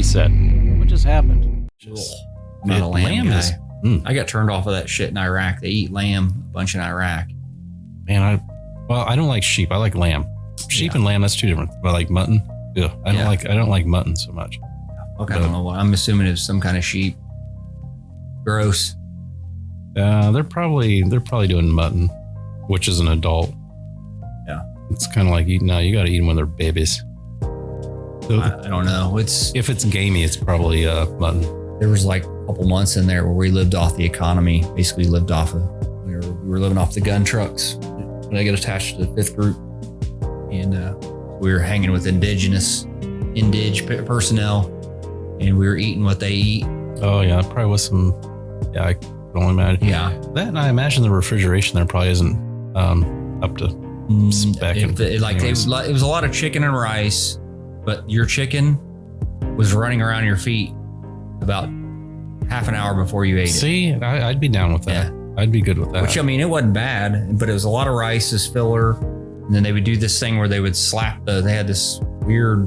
said. What just happened? I'm not a lamb guy. Mm. I got turned off of that shit in Iraq. They eat lamb a bunch in Iraq. Man, I don't like sheep. I like lamb. Sheep and lamb, that's two different. But I like mutton. Yeah, I don't like mutton so much. Okay, I don't know what. I'm assuming it's some kind of sheep. Gross. They're probably doing mutton, which is an adult. Yeah, it's kind of like eating. You got to eat them when they're babies. So I don't know. If it's gamey, it's probably mutton. There was like a couple months in there where we lived off the economy. Basically, lived off of. We were living off the gun trucks. When I got attached to the 5th group, and we were hanging with indig personnel, and we were eating what they eat. Oh yeah, it probably was some. Yeah, I can only imagine. Yeah, that, and I imagine the refrigeration there probably isn't up to spec. It was a lot of chicken and rice, but your chicken was running around your feet about half an hour before you ate it. See, I'd be down with that. Yeah. I'd be good with that. Which, I mean, it wasn't bad, but it was a lot of rice as filler. And then they would do this thing where they would they had this weird,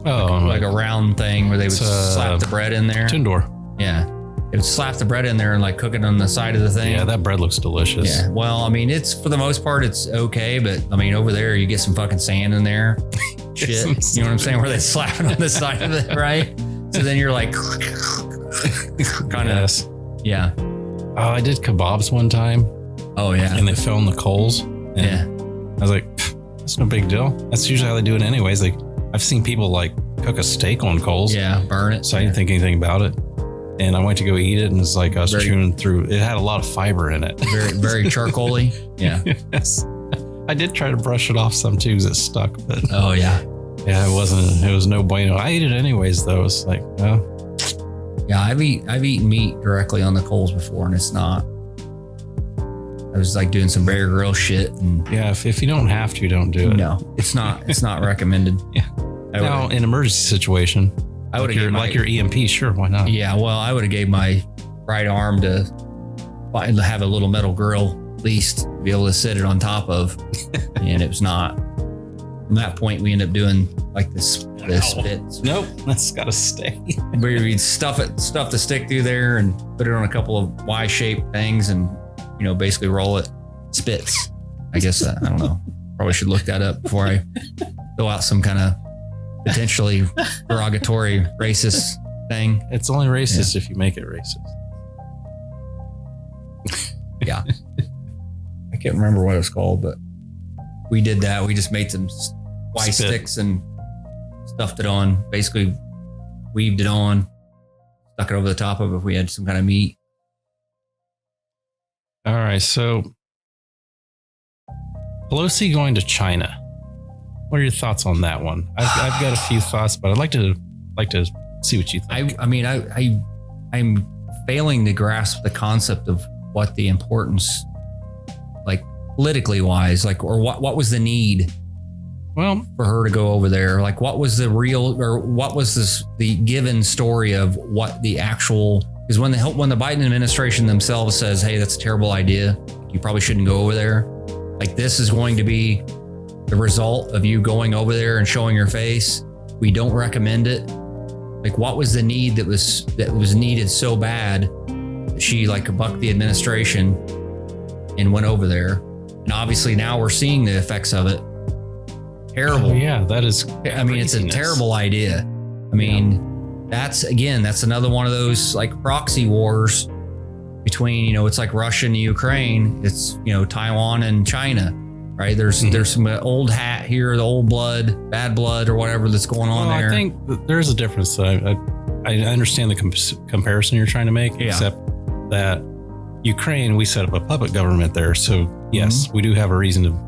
like a round thing where they would slap the bread in there. Tindor. Yeah. They would slap the bread in there and like cook it on the side of the thing. Yeah, that bread looks delicious. Yeah. Well, I mean, it's for the most part, it's okay. But I mean, over there, you get some fucking sand in there. Shit. You know what I'm saying? Where they slap it on the side of it, right? So then you're like, kind of. Yes. Yeah. Oh, I did kebabs one time. Oh, yeah. And they fell in the coals. And yeah. I was like, that's no big deal. That's usually how they do it anyways. Like, I've seen people like cook a steak on coals. Yeah, burn it. So I didn't think anything about it. And I went to go eat it, and it's like I was chewing through. It had a lot of fiber in it. Very, very charcoaly. Yeah. Yes. I did try to brush it off some too because it stuck. But oh, yeah. Yeah, it was no bueno. I ate it anyways, though. It's like, well. Yeah, I've eaten meat directly on the coals before, and it's not. I was like doing some Bear Grill shit, and yeah, if you don't have to, don't do it. No, it's not recommended. Yeah. Now, in an emergency situation, I would have like your EMP. Sure, why not? Yeah, well, I would have gave my right arm to have a little metal grill, at least to be able to sit it on top of, and it was not. From that point, we ended up doing like this spit. Nope, that's got to stay. Where we'd stuff the stick through there and put it on a couple of Y-shaped things, and basically roll it. Spits. I guess I don't know. Probably should look that up before I fill out some kind of potentially derogatory racist thing. It's only racist if you make it racist. Yeah. I can't remember what it was called, but we did that. We just made some Y sticks and stuffed it on, basically weaved it on, stuck it over the top of it if we had some kind of meat. All right, so Pelosi going to China. What are your thoughts on that one? I've got a few thoughts, but I'd like to see what you think. I'm failing to grasp the concept of what the importance, like politically wise, like, or what was the need, well, for her to go over there? Like, what was the real, or what was the given story of what the actual? Because when the Biden administration themselves says, "Hey, that's a terrible idea. You probably shouldn't go over there." Like, this is going to be the result of you going over there and showing your face. We don't recommend it. Like, what was the need that was needed so bad that she like bucked the administration and went over there? And obviously now we're seeing the effects of it. Terrible. Oh, yeah, that is. I mean, it's a terrible idea. I mean, that's another one of those like proxy wars between, it's like Russia and Ukraine. It's, Taiwan and China, right? There's some old hat here, the old blood, bad blood, or whatever that's going on there. I think there's a difference. I understand the comparison you're trying to make, except that Ukraine, we set up a puppet government there. So yes, we do have a reason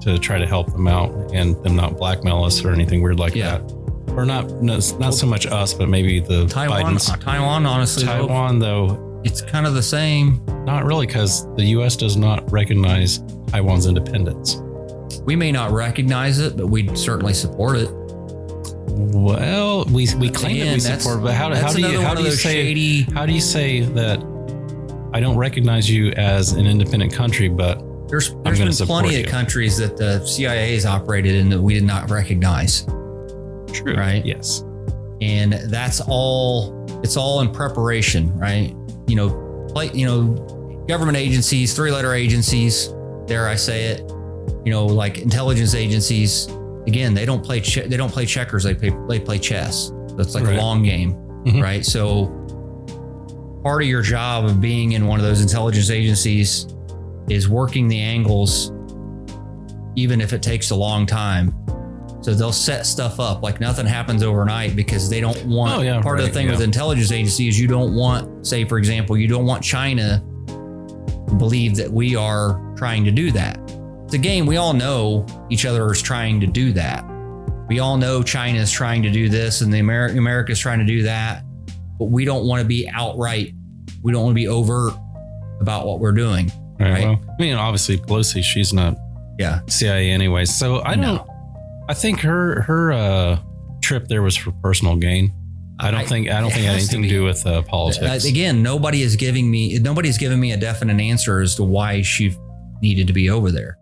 to try to help them out and them not blackmail us or anything weird like that. Or not so much us, but maybe the Taiwan, honestly. Taiwan, though, it's kind of the same. Not really, because the U.S. does not recognize Taiwan's independence. We may not recognize it, but we certainly support it. Well, we claim that we support it, but how do you say that I don't recognize you as an independent country, but there's been plenty of countries that the CIA has operated in that we did not recognize. True. Right? Yes. And it's all in preparation, right? Government agencies, 3-letter agencies, dare I say it, like intelligence agencies, again, they don't play checkers, they play chess. So it's like a long game, right? So part of your job of being in one of those intelligence agencies is working the angles, even if it takes a long time. So they'll set stuff up like nothing happens overnight because they don't want, of the thing with intelligence agencies, you don't want, say, for example, you don't want China to believe that we are trying to do that. It's a game. We all know each other is trying to do that. We all know China is trying to do this and America is trying to do that, but we don't want to be outright. We don't want to be overt about what we're doing. Right. Well, I mean, obviously Pelosi, she's not CIA anyway. So I think her trip there was for personal gain. I don't think it had anything to do with politics. Again, nobody's given me a definite answer as to why she needed to be over there.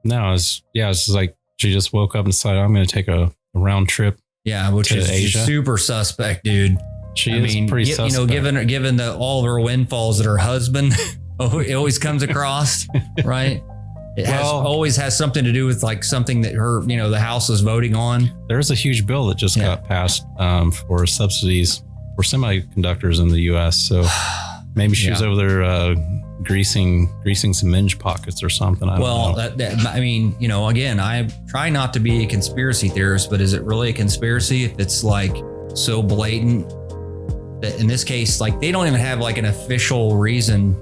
No, it's like she just woke up and decided I'm going to take a round trip. Yeah, which is Asia. Super suspect, dude. She is pretty suspect. Given all of her windfalls that her husband it always comes across, right? It always has something to do with like something that the House was voting on. There's a huge bill that just got passed for subsidies for semiconductors in the U.S. So maybe she was over there greasing some minge pockets or something. I don't know. Again, I try not to be a conspiracy theorist, but is it really a conspiracy if it's like so blatant that in this case, like they don't even have like an official reason.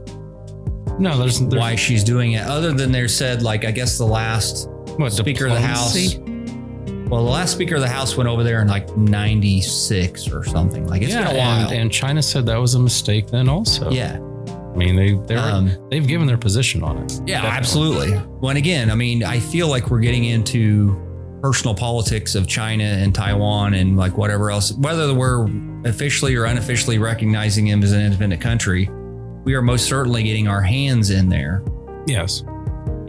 No, there's why she's doing it, other than they said, like, I guess the last Speaker of the House. Well, the last Speaker of the House went over there in like 96 or something. Like it's been a while. And China said that was a mistake then also. Yeah. I mean, they've given their position on it. Yeah, definitely. Absolutely. Well, and again, I mean, I feel like we're getting into personal politics of China and Taiwan and like whatever else, whether we're officially or unofficially recognizing them as an independent country. We are most certainly getting our hands in there. Yes.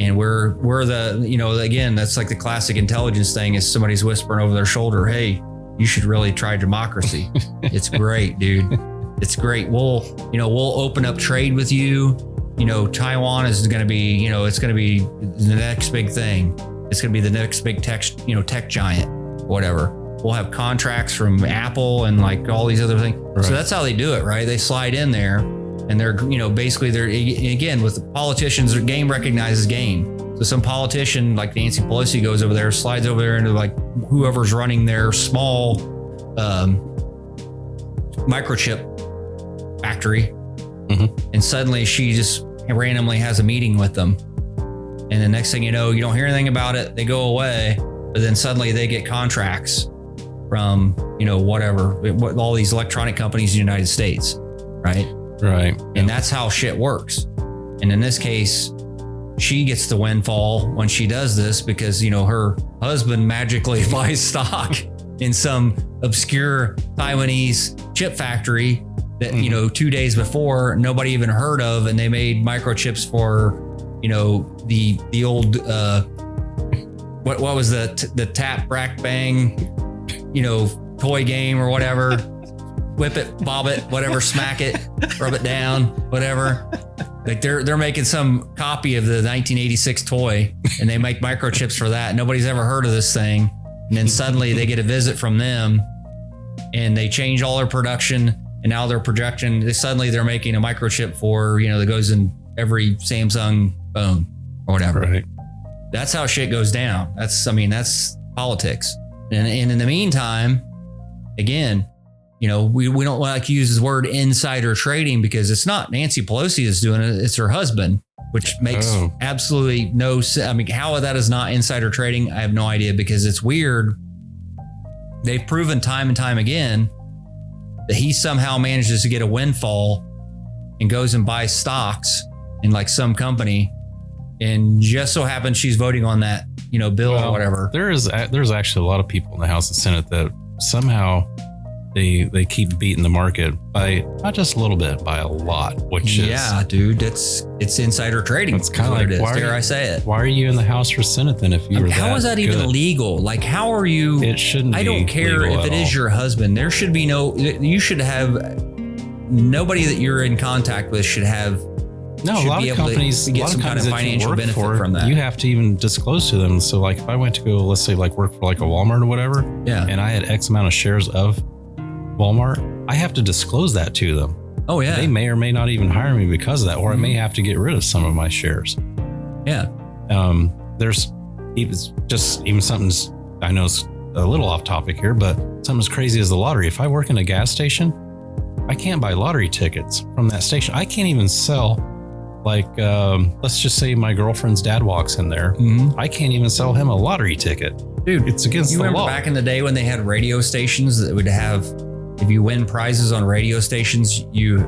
And we're the, again, that's like the classic intelligence thing is somebody's whispering over their shoulder, hey, you should really try democracy. It's great, dude. It's great. We'll open up trade with you. Taiwan is going to be, it's going to be the next big thing. It's going to be the next big tech giant, whatever. We'll have contracts from Apple and like all these other things. Right. So that's how they do it, right? They slide in there. And they're, basically again, with the politicians, game recognizes game. So some politician like Nancy Pelosi goes over there, slides over there into like whoever's running their small microchip factory. Mm-hmm. And suddenly she just randomly has a meeting with them. And the next thing you know, you don't hear anything about it. They go away, but then suddenly they get contracts from, all these electronic companies in the United States, right? Right. And that's how shit works. And in this case, she gets the windfall when she does this because, her husband magically buys stock in some obscure Taiwanese chip factory that, 2 days before nobody even heard of. And they made microchips for, the old, what was the tap, rack, bang, toy game or whatever. Whip it, bob it, whatever, smack it, rub it down, whatever. Like they're making some copy of the 1986 toy and they make microchips for that. Nobody's ever heard of this thing. And then suddenly they get a visit from them and they change all their production. And now they're they're making a microchip for, that goes in every Samsung phone or whatever. Right. That's how shit goes down. That's politics. And in the meantime, again, we don't like to use this word insider trading because it's not Nancy Pelosi that's doing it. It's her husband, which makes absolutely no sense. I mean, how that is not insider trading, I have no idea because it's weird. They've proven time and time again that he somehow manages to get a windfall and goes and buys stocks in like some company. And just so happens she's voting on that, bill or whatever. There's actually a lot of people in the House and Senate that somehow they keep beating the market by not just a little bit, by a lot, which is, yeah, dude, it's insider trading. It's kind of like, dare I say it? Why are you in the House or Senate then if you were how is that good? even legal? Like, how are you? It shouldn't. I don't care if it is your husband. There should be you should have nobody that you're in contact with should have. No, a lot of companies get some kind of financial benefit from that. You have to even disclose to them. So like if I went to go, let's say like work for like a Walmart or whatever, yeah, and I had X amount of shares of Walmart, I have to disclose that to them. Oh yeah. They may or may not even hire me because of that, or I may have to get rid of some of my shares. Yeah. There's even something I know is a little off topic here, but something as crazy as the lottery. If I work in a gas station, I can't buy lottery tickets from that station. I can't even sell. Like, let's just say my girlfriend's dad walks in there. Mm-hmm. I can't even sell him a lottery ticket. Dude, it's against the law. You remember back in the day when they had radio stations that would have, if you win prizes on radio stations, you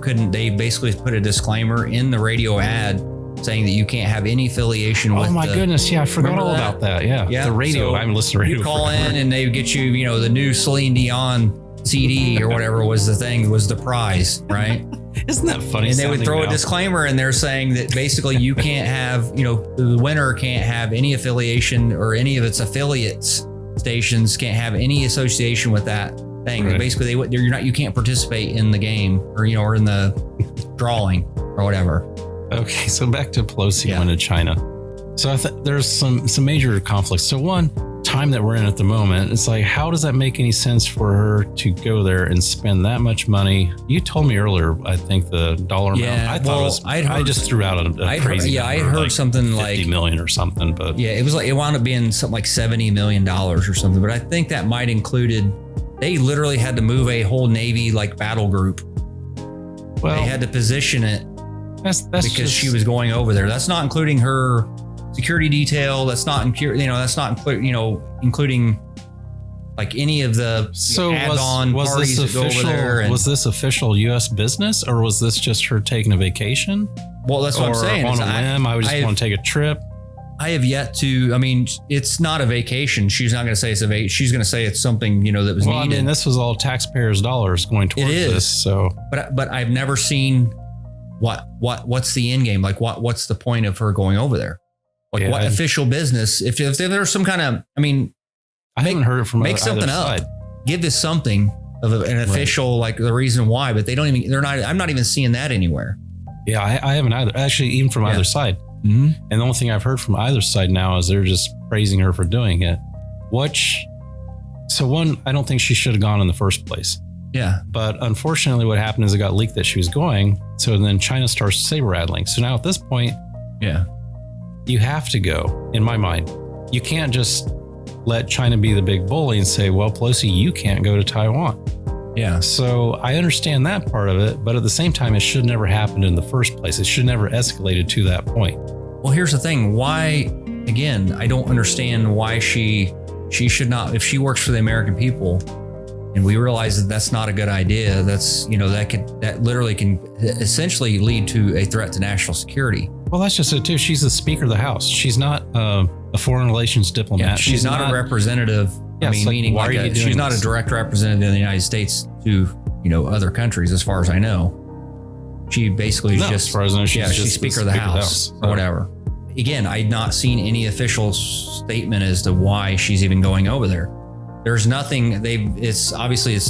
couldn't, they basically put a disclaimer in the radio ad saying that you can't have any affiliation with. Oh my goodness. Yeah. I forgot all about that. Yeah. The radio. So I'm listening to radio. You call in and they get you, the new Celine Dion CD or whatever was the prize, right? Isn't that funny? And they would throw a disclaimer in there saying that basically you can't have, the winner can't have any affiliation, or any of its affiliates stations can't have any association with that thing. Right. Basically, you can't participate in the game or in the drawing or whatever. Okay, so back to Pelosi going to China. So I think there's some major conflicts. So one, time that we're in at the moment, it's like, how does that make any sense for her to go there and spend that much money? You told me earlier, I think the dollar amount. I just threw out a crazy number. I heard like something 50 like million or something, but it was like, it wound up being something like $70 million or something. But I think that might included, they literally had to move a whole Navy like battle group. Well, they had to position it because she was going over there. That's not including her security detail. That's not including like any of the add-on parties that go over there. Was this official U.S. business, or was this just her taking a vacation? Well, that's what I'm saying. On a whim, I just want to take a trip. I have yet to. I mean, it's not a vacation. She's not going to say it's a vacation. She's going to say it's something that was needed. I mean, this was all taxpayers' dollars going towards this. So, but I've never seen what's the end game? Like what's the point of her going over there? Like what official business? If there's some kind of, I haven't heard it from make something up. Side. Give this something of an official, like the reason why, but I'm not even seeing that anywhere. Yeah, I haven't either. Actually, even from either side. Mm-hmm. And the only thing I've heard from either side now is they're just praising her for doing it. So one, I don't think she should have gone in the first place. Yeah. But unfortunately, what happened is it got leaked that she was going. So then China starts saber rattling. So now at this point, you have to go, in my mind. You can't just let China be the big bully and say, well, Pelosi, you can't go to Taiwan. Yeah. So I understand that part of it, but at the same time, it should never happen in the first place. It should never escalated to that point. Well, here's the thing. Why, again, I don't understand why she should not, if she works for the American people, and we realize that that's not a good idea, that's, that literally can essentially lead to a threat to national security. Well, that's just it too. She's the Speaker of the House. She's not a foreign relations diplomat. Yeah, she's not a representative. Meaning she's not a direct representative of the United States to, other countries, as far as I know. She basically is just, as far as I know, she's Speaker of the House or whatever. Again, I'd not seen any official statement as to why she's even going over there. There's nothing. It's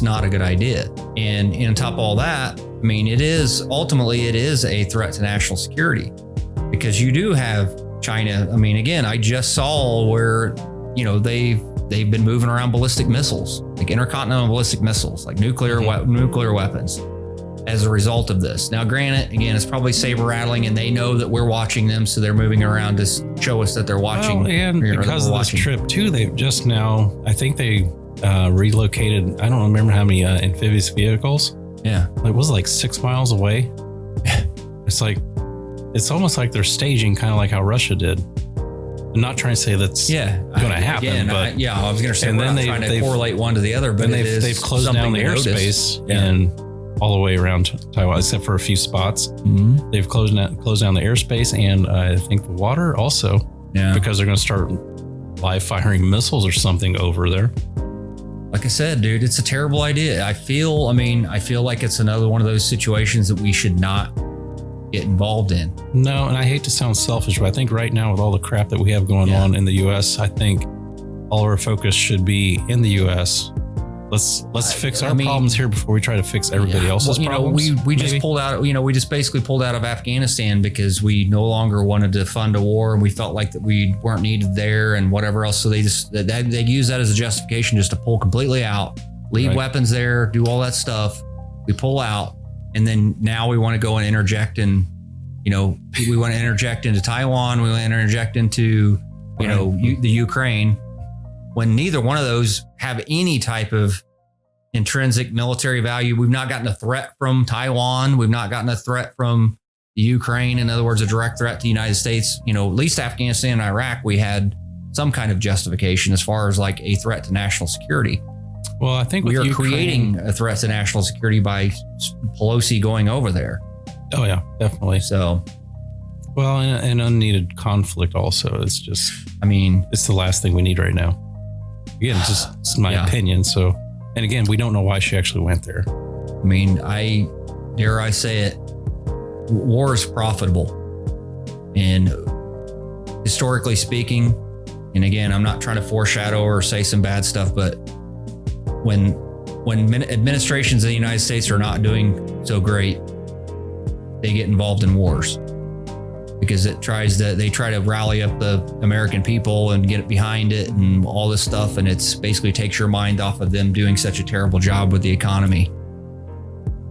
not a good idea. And on top of all that, it is a threat to national security, because you do have China. Again, I just saw where, they've been moving around ballistic missiles, like intercontinental ballistic missiles, like nuclear weapons, as a result of this. Now, granted, again, it's probably saber rattling, and they know that we're watching them, so they're moving around to show us that they're watching. Well, and because of this trip too, they've just now, I think they relocated. I don't remember how many amphibious vehicles. Yeah, it was like 6 miles away. It's almost like they're staging, kind of like how Russia did. I'm not trying to say that's going to happen. Again, but I was going to say, we're not trying to correlate one to the other, but they've closed down the airspace and all the way around Taiwan, except for a few spots. Mm-hmm. They've closed down the airspace, and I think the water also, because they're going to start live firing missiles or something over there. Like I said, dude, it's a terrible idea. I feel like it's another one of those situations that we should not get involved in. No, and I hate to sound selfish, but I think right now with all the crap that we have going on in the U.S., I think all our focus should be in the U.S. Let's fix our problems here before we try to fix everybody else's problems. We just pulled out. We just basically pulled out of Afghanistan because we no longer wanted to fund a war, and we felt like that we weren't needed there, and whatever else. So they use that as a justification just to pull completely out, leave weapons there, do all that stuff. We pull out, and then now we want to go and interject, and we want to interject into Taiwan. We want to interject into the Ukraine. When neither one of those have any type of intrinsic military value. We've not gotten a threat from Taiwan. We've not gotten a threat from the Ukraine. In other words, a direct threat to the United States. At least Afghanistan and Iraq, we had some kind of justification as far as like a threat to national security. Well, I think we are creating a threat to national security by Pelosi going over there. Oh, yeah, definitely. So, well, and unneeded conflict also. It's just, it's the last thing we need right now. Again, it's my opinion. So, and again, we don't know why she actually went there. I dare I say it, war is profitable. And historically speaking, and again, I'm not trying to foreshadow or say some bad stuff, but when administrations in the United States are not doing so great, they get involved in wars. Because they try to rally up the American people and get behind it and all this stuff. And it's basically takes your mind off of them doing such a terrible job with the economy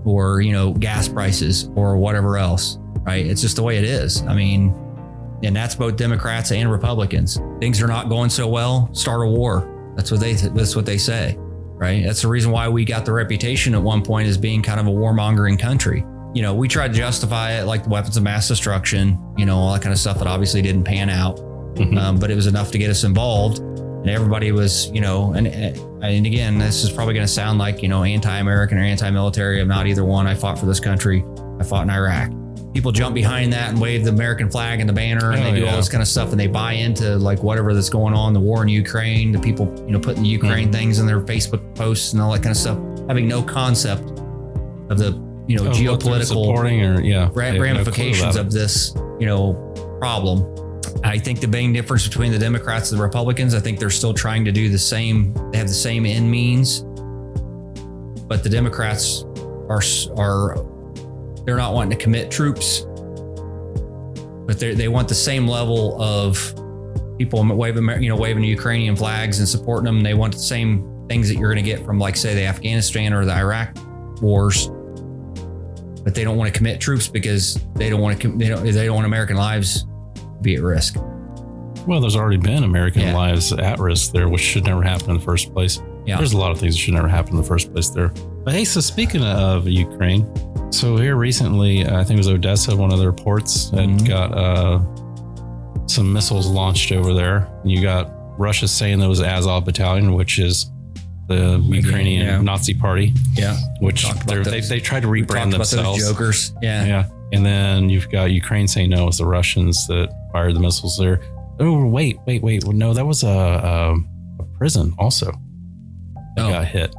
or, gas prices or whatever else, right? It's just the way it is. And that's both Democrats and Republicans. Things are not going so well, start a war. That's what they say, right? That's the reason why we got the reputation at one point as being kind of a warmongering country. We tried to justify it like weapons of mass destruction, all that kind of stuff that obviously didn't pan out. Mm-hmm. But it was enough to get us involved. And everybody was, and again, this is probably going to sound like, anti-American or anti-military. I'm not either one. I fought for this country. I fought in Iraq. People jump behind that and wave the American flag and the banner and they do all this kind of stuff. And they buy into like whatever that's going on, the war in Ukraine, the people, putting the Ukraine things in their Facebook posts and all that kind of stuff, having no concept of the geopolitical ramifications of this, problem. I think the main difference between the Democrats and the Republicans, I think they're still trying to do the same. They have the same end means, but the Democrats they're not wanting to commit troops, but they want the same level of people waving Ukrainian flags and supporting them. They want the same things that you're going to get from, like, say, the Afghanistan or the Iraq wars. But they don't want to commit troops because they don't want American lives to be at risk. Well, there's already been American lives at risk there, which should never happen in the first place. Yeah. There's a lot of things that should never happen in the first place there. But hey, so speaking of Ukraine, so here recently, I think it was Odessa, one of their ports, had got some missiles launched over there. And you got Russia saying that was Azov Battalion, which is the Ukrainian Nazi party, which they tried to rebrand themselves. Those jokers, and then you've got Ukraine saying no, it's the Russians that fired the missiles there. Oh, wait, no, that was a prison also that got hit.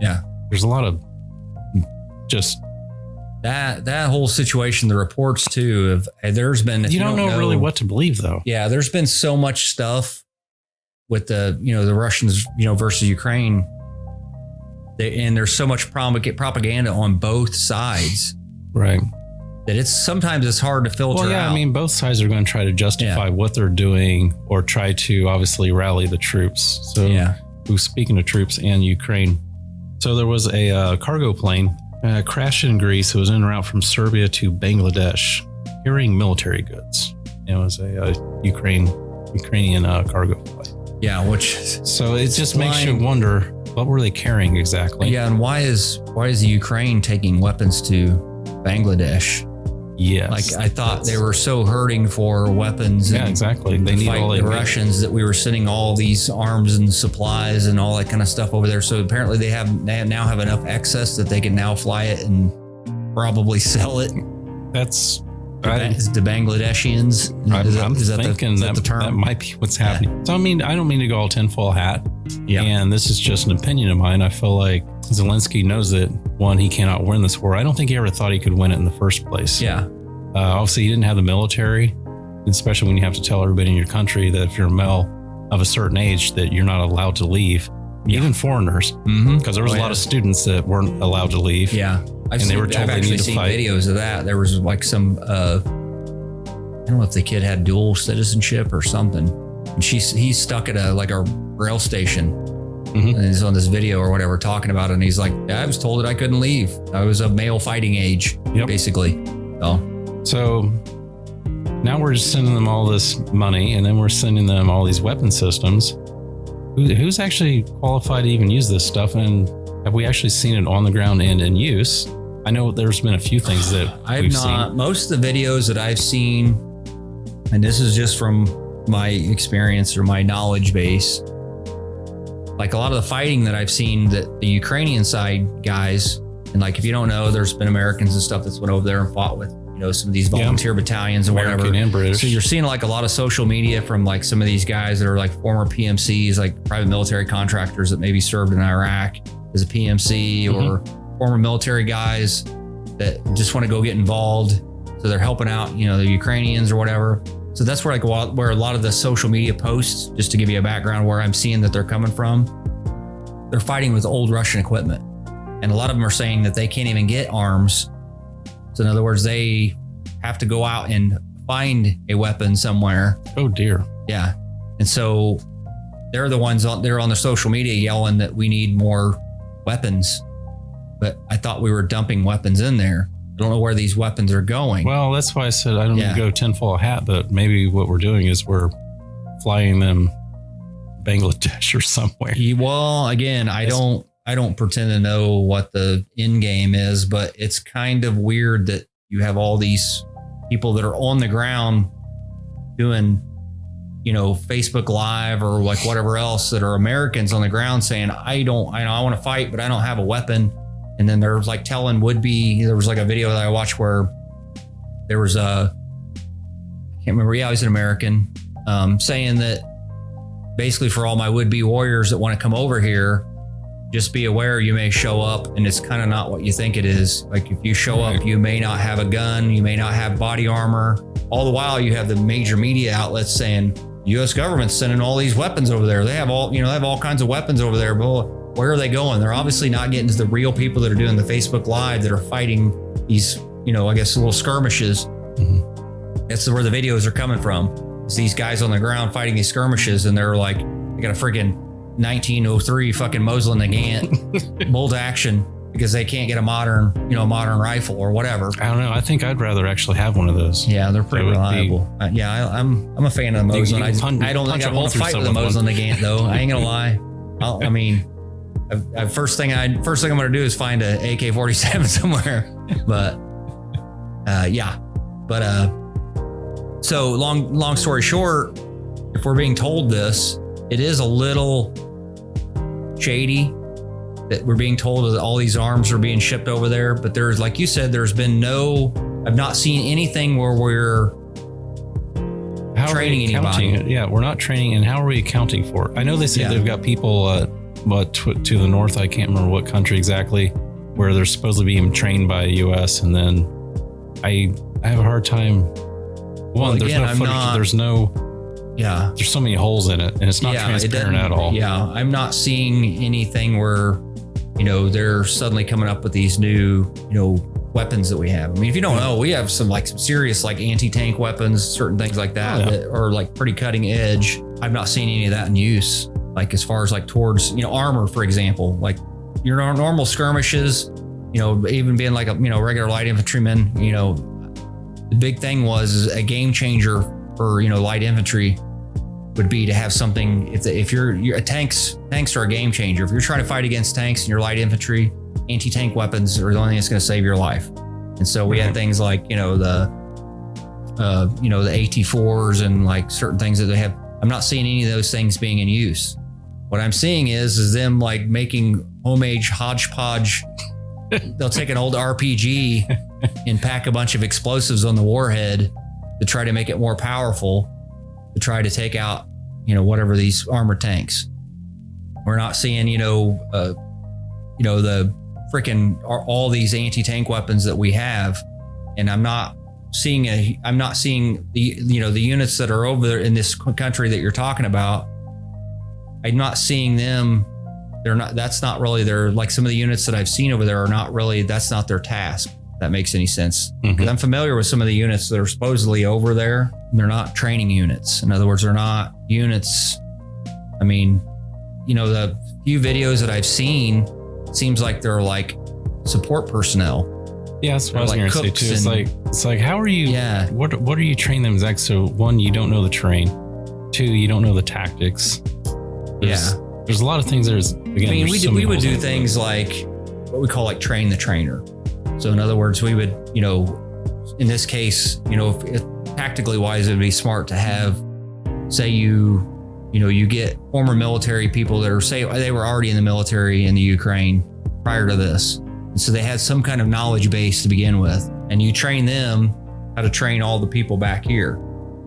Yeah, there's a lot of just that whole situation. The reports too of there's been you don't know really what to believe though. Yeah, there's been so much stuff with the Russians versus Ukraine, and there's so much propaganda on both sides, right? That it's hard to filter out. Both sides are going to try to justify what they're doing or try to obviously rally the troops. So, speaking of troops and Ukraine, so there was a cargo plane crashed in Greece. It was en route from Serbia to Bangladesh, carrying military goods. It was a Ukrainian cargo plane. Yeah, so it just makes you wonder, what were they carrying exactly? Yeah, and why is the Ukraine taking weapons to Bangladesh? Yes, like I thought they were so hurting for weapons. Yeah, exactly. They need fight all the Russians that we were sending all these arms and supplies and all that kind of stuff over there. So apparently they now have enough excess that they can now fly it and probably sell it. That's the Bangladeshians. I'm thinking that the term? That might be what's happening. So I don't mean to go all tinfoil hat, Yeah. And this is just an opinion of mine. I feel like Zelensky knows that, one, he cannot win this war. I don't think he ever thought he could win it in the first place. Yeah. Obviously, he didn't have the military, especially when you have to tell everybody in your country that if you're a male of a certain age that you're not allowed to leave, even foreigners, because there was a lot of students that weren't allowed to leave. Yeah. I've actually seen videos of that. There was like some, I don't know if the kid had dual citizenship or something. And he's stuck at a rail station. And he's on this video or whatever talking about it. And he's like, I was told that I couldn't leave. I was of male fighting age, basically. So now we're just sending them all this money, and then we're sending them all these weapon systems. Who's actually qualified to even use this stuff? And have we actually seen it on the ground and in use? I know there's been a few things that we've seen. Most of the videos that I've seen, and this is just from my experience or my knowledge base, like a lot of the fighting that I've seen that the Ukrainian side guys, and like if you don't know, there's been Americans and stuff that's went over there and fought with, some of these volunteer battalions and American whatever. And British. So you're seeing like a lot of social media from like some of these guys that are like former PMCs, like private military contractors that maybe served in Iraq as a PMC, or former military guys that just want to go get involved. So they're helping out, the Ukrainians or whatever. So that's where where a lot of the social media posts, just to give you a background where I'm seeing that they're coming from, they're fighting with old Russian equipment. And a lot of them are saying that they can't even get arms. So in other words, they have to go out and find a weapon somewhere. Oh dear. Yeah. And so they're the ones they're on their social media yelling that we need more weapons. But I thought we were dumping weapons in there. I don't know where these weapons are going. Well, that's why I said I don't go tinfoil hat, but maybe what we're doing is we're flying them Bangladesh or somewhere. Well, again, I don't pretend to know what the end game is, but it's kind of weird that you have all these people that are on the ground doing, Facebook Live or like whatever else that are Americans on the ground saying, I want to fight, but I don't have a weapon. And then there's like telling there was like a video that I watched where there was I can't remember. Yeah, he's an American saying that basically for all my would-be warriors that want to come over here, just be aware you may show up and it's kind of not what you think it is. Like if you show up, you may not have a gun, you may not have body armor. All the while you have the major media outlets saying U.S. government's sending all these weapons over there. They have all kinds of weapons over there. But where are they going? They're obviously not getting to the real people that are doing the Facebook Live that are fighting these, I guess little skirmishes. That's where the videos are coming from. It's these guys on the ground fighting these skirmishes, and they're like, they got a freaking 1903 fucking Moslem Nagant bolt action because they can't get a modern rifle or whatever. I don't know. I think I'd rather actually have one of those. Yeah, they're pretty reliable. I'm a fan of the Moslem. I don't think I won't fight with the Moslem Nagant though. I ain't gonna lie. First thing I'm gonna do is find a AK-47 somewhere. But so long story short, if we're being told this, it is a little shady that we're being told that all these arms are being shipped over there. But there's, like you said, I've not seen anything where we're training anybody. Yeah, we're not training. And how are we accounting for it? I know they say they've got people, to the north, I can't remember what country exactly, where they're supposed to be trained by U.S. And then I have a hard time. There's no footage. There's so many holes in it, and it's not transparent at all. Yeah, I'm not seeing anything where, they're suddenly coming up with these new, weapons that we have. I mean, if you don't know, we have some serious anti-tank weapons, certain things like that that are like pretty cutting edge. I've not seen any of that in use. Like as far as towards, armor, for example, like your normal skirmishes, even being like a, regular light infantryman, the big thing was a game changer for, light infantry would be to have something. If you're tanks are a game changer. If you're trying to fight against tanks and you're light infantry, anti-tank weapons are the only thing that's going to save your life. And so we had things like, the AT-4s and certain things that they have. I'm not seeing any of those things being in use. What I'm seeing is them making homemade hodgepodge. They'll take an old RPG and pack a bunch of explosives on the warhead to try to make it more powerful, to try to take out, whatever these armored tanks. We're not seeing, the freaking all these anti-tank weapons that we have. And I'm not seeing the the units that are over there in this country that you're talking about. I'm not seeing them. That's not really like some of the units that I've seen over there are not really, that's not their task. If that makes any sense. Because I'm familiar with some of the units that are supposedly over there. They're not training units. In other words, they're not units. I mean, the few videos that I've seen, it seems like they're like support personnel. Yeah, that's what I was going to say too. It's like, how are you? Yeah. What are you training them exactly? So one, you don't know the terrain. Two, you don't know the tactics. There's a lot of things. We would do things like what we call like train the trainer. So in other words, we would, in this case, if tactically wise, it would be smart to have, say you get former military people that say they were already in the military in the Ukraine prior to this. And so they had some kind of knowledge base to begin with, and you train them how to train all the people back here.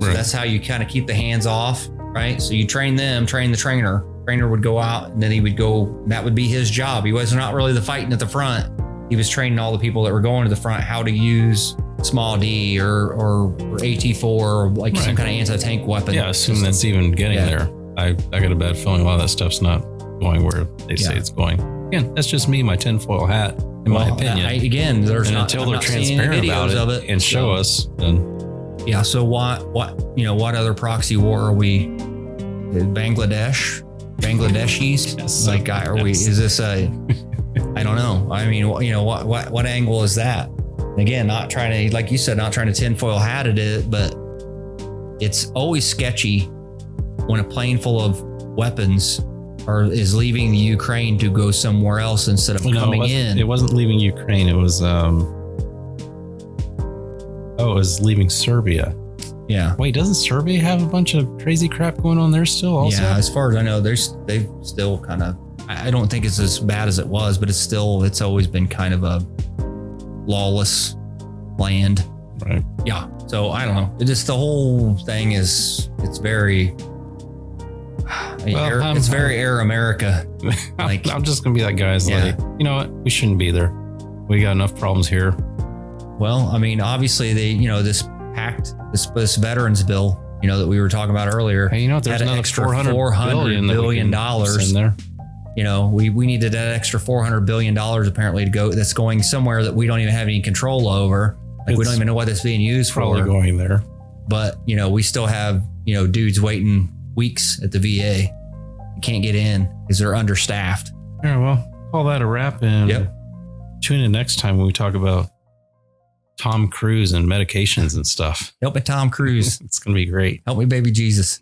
So that's how you kind of keep the hands off, right? So you train them, train the trainer. Trainer would go out and then he would go, and that would be his job. He was not really the fighting at the front. He was training all the people that were going to the front how to use small D or AT4 or like some kind of anti-tank weapon. Yeah, assume that's even getting there. I got a bad feeling a lot of that stuff's not going where they say it's going. Again, that's just me, my tinfoil hat, in my opinion. Until they're transparent about it and show us, then. Yeah. So what other proxy war are we? Bangladeshis? Yes, like, are we? Is this a? I don't know. I mean, what angle is that? And again, not trying to, like you said, not trying to tinfoil hat at it, but it's always sketchy when a plane full of weapons is leaving the Ukraine to go somewhere else instead of coming in. It wasn't leaving Ukraine. It was it was leaving Serbia. Yeah. Wait, doesn't Serbia have a bunch of crazy crap going on there still also? Yeah, as far as I know, they've still kind of, I don't think it's as bad as it was, but it's always been kind of a lawless land. Right. Yeah. So I don't know. The whole thing it's very, it's very Air America. Like, I'm just going to be that guy's like, you know what? We shouldn't be there. We got enough problems here. Well, I mean, obviously this veterans bill, that we were talking about earlier. Hey, there's another extra $400 billion in there. We needed that extra $400 billion apparently to go. That's going somewhere that we don't even have any control over. Like, we don't even know what it's being used for. Probably going there. But, we still have, dudes waiting weeks at the VA. You can't get in because they're understaffed. Yeah, well, call that a wrap, and tune in next time when we talk about Tom Cruise and medications and stuff. Help me, Tom Cruise. It's going to be great. Help me, baby Jesus.